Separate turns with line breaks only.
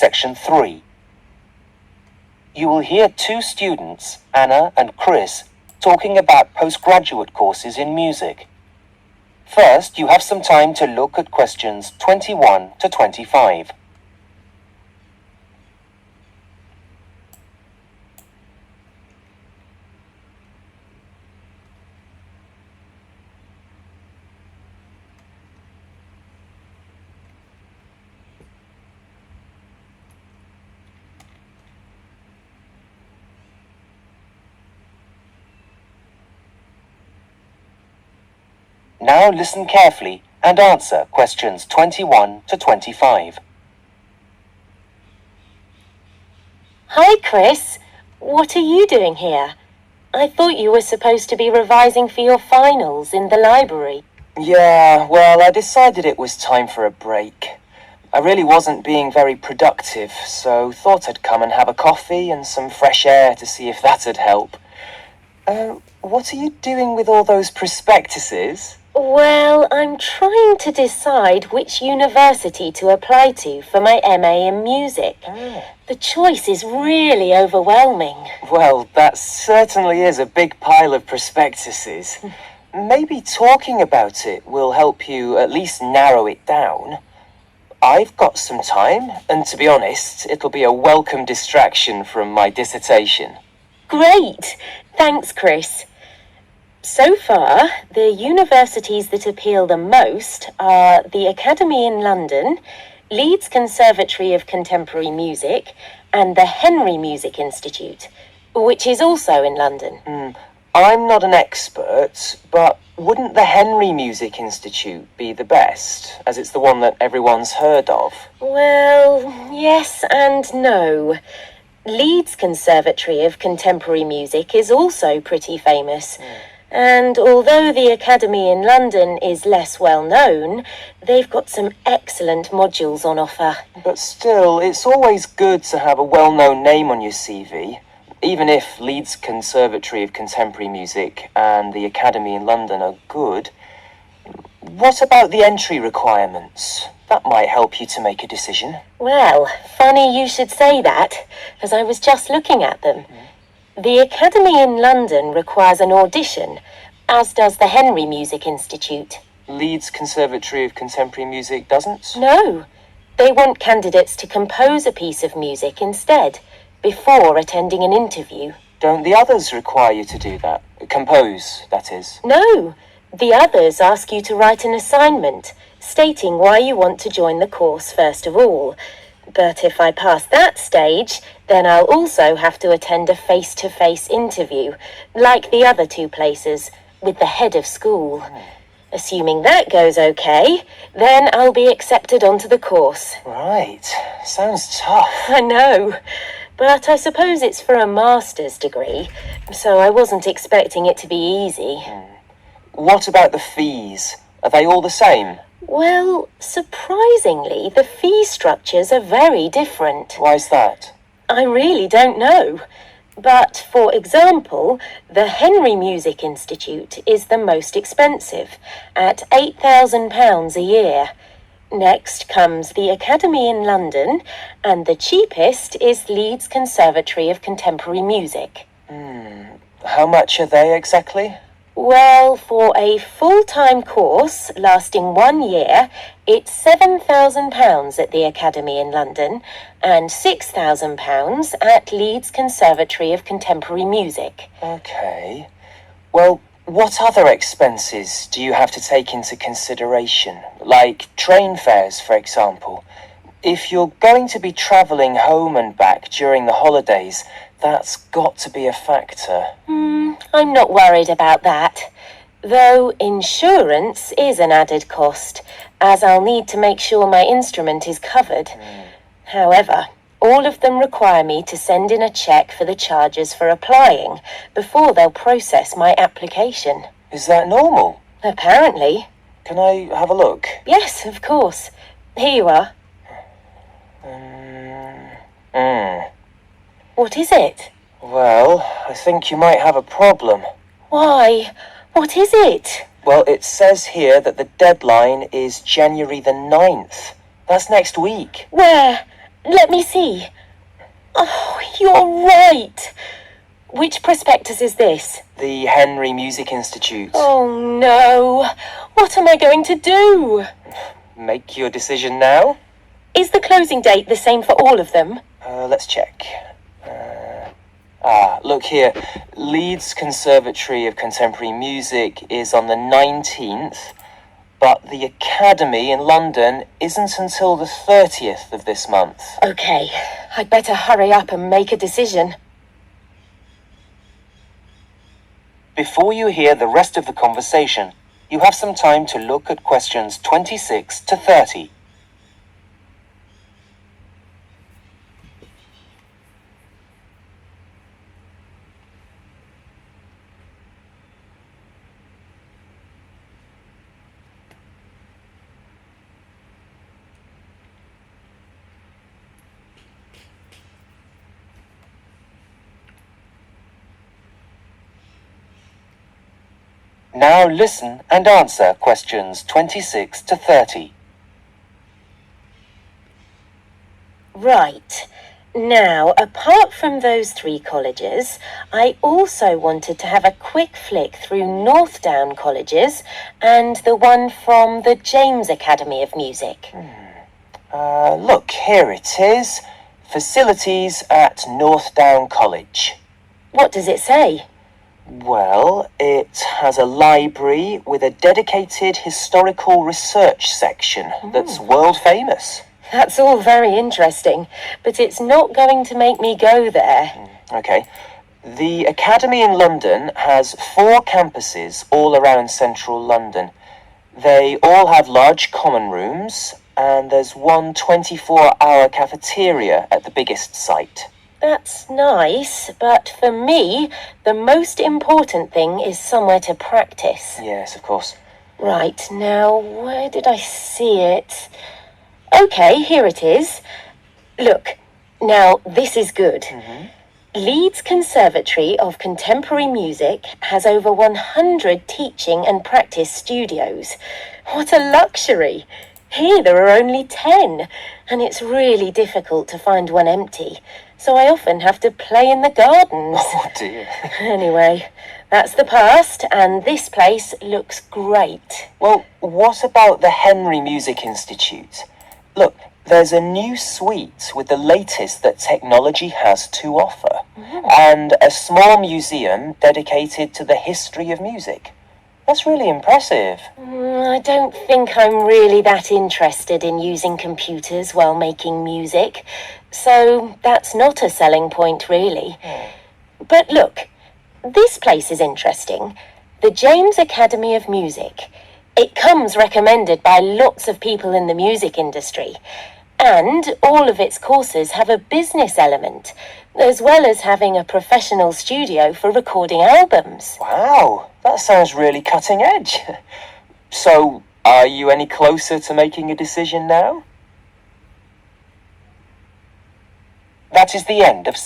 section 3. You will hear two students, Anna and Chris, talking about postgraduate courses in music. First, you have some time to look at questions 21 to 25. Now listen carefully and answer questions 21 to 25.
Hi, Chris. What are you doing here? I thought you were supposed to be revising for your finals in the library.
Yeah, well, I decided it was time for a break. I really wasn't being very productive, so thought I'd come and have a coffee and some fresh air to see if that'd help. What are you doing with all those prospectuses?
Well, I'm trying to decide which university to apply to for my MA in music. The choice is really overwhelming.
Well, that certainly is a big pile of prospectuses. Maybe talking about it will help you at least narrow it down. I've got some time, and to be honest, it'll be a welcome distraction from my dissertation.
Great! Thanks, Chris. So far, the universities that appeal the most are the Academy in London, Leeds Conservatory of Contemporary Music, and the Henry Music Institute, which is also in London.
I'm not an expert, but wouldn't the Henry Music Institute be the best, as it's the one that everyone's heard of?
Well, yes and no. Leeds Conservatory of Contemporary Music is also pretty famous. And although the Academy in London is less well known, they've got some excellent modules on offer.
But still, it's always good to have a well-known name on your CV, even if Leeds Conservatory of Contemporary Music and the Academy in London are good. What about the entry requirements? That might help you to make a decision.
Well, funny you should say that, as I was just looking at them. The Academy in London requires an audition, as does the Henry Music Institute.
Leeds Conservatory of Contemporary Music doesn't?
No, they want candidates to compose a piece of music instead, before attending an interview.
Don't the others require you to do that? Compose, that is.
No, the others ask you to write an assignment, stating why you want to join the course first of all. But if I pass that stage, then I'll also have to attend a face-to-face interview, like the other two places, with the head of school. Assuming that goes okay, then I'll be accepted onto the course.
Right, sounds tough.
I know, but I suppose it's for a master's degree, so I wasn't expecting it to be easy.
What about the fees? Are they all the same?
Well, surprisingly, the fee structures are very different.
Why's that?
I really don't know. But, for example, the Henry Music Institute is the most expensive, at £8,000 a year. Next comes the Academy in London, and the cheapest is Leeds Conservatory of Contemporary Music.
How much are they exactly?
Well, for a full-time course lasting 1 year, it's £7,000 at the Academy in London and £6,000 at Leeds Conservatory of Contemporary Music.
Okay. Well, what other expenses do you have to take into consideration? Like train fares, for example. If you're going to be travelling home and back during the holidays, that's got to be a factor.
I'm not worried about that. Though insurance is an added cost, as I'll need to make sure my instrument is covered. However, all of them require me to send in a cheque for the charges for applying before they'll process my application.
Is that normal?
Apparently.
Can I have a look?
Yes, of course. Here you are. What is it?
Well, I think you might have a problem.
Why? What is it?
Well, it says here that the deadline is January the 9th. That's next week.
Where? let me see. Oh, you're right. Which prospectus is this?
The Henry Music Institute.
Oh no. What am I going to do?
Make your decision now.
Is the closing date the same for all of them?
Let's check. Look here. Leeds Conservatory of Contemporary Music is on the 19th, but the Academy in London isn't until the 30th of this month.
Okay, I'd better hurry up and make a decision.
Before you hear the rest of the conversation, you have some time to look at questions 26 to 30. Now listen and answer questions 26 to 30.
Right. Now, apart from those 3 colleges, I also wanted to have a quick flick through North Down colleges and the one from the James Academy of Music.
Look, here it is. Facilities at North Down College.
What does it say?
Well, it has a library with a dedicated historical research section that's world famous.
That's all very interesting, but it's not going to make me go there.
Okay. The Academy in London has 4 campuses all around central London. They all have large common rooms, and there's one 24-hour cafeteria at the biggest site.
That's nice, but for me, the most important thing is somewhere to practice.
Yes, of course.
Right, now, where did I see it? Okay, here it is. Look, now this is good. Leeds Conservatory of Contemporary Music has over 100 teaching and practice studios. What a luxury! Here there are only 10, and it's really difficult to find one empty, so I often have to play in the gardens.
Oh dear.
Anyway, that's the past, and this place looks great.
Well, what about the Henry Music Institute? Look, there's a new suite with the latest that technology has to offer, and a small museum dedicated to the history of music. That's really impressive.
I don't think I'm really that interested in using computers while making music, so that's not a selling point, really. But look, this place is interesting. The James Academy of Music. It comes recommended by lots of people in the music industry. And all of its courses have a business element, as well as having a professional studio for recording albums.
Wow, that sounds really cutting edge. So, are you any closer to making a decision now?
That is the end of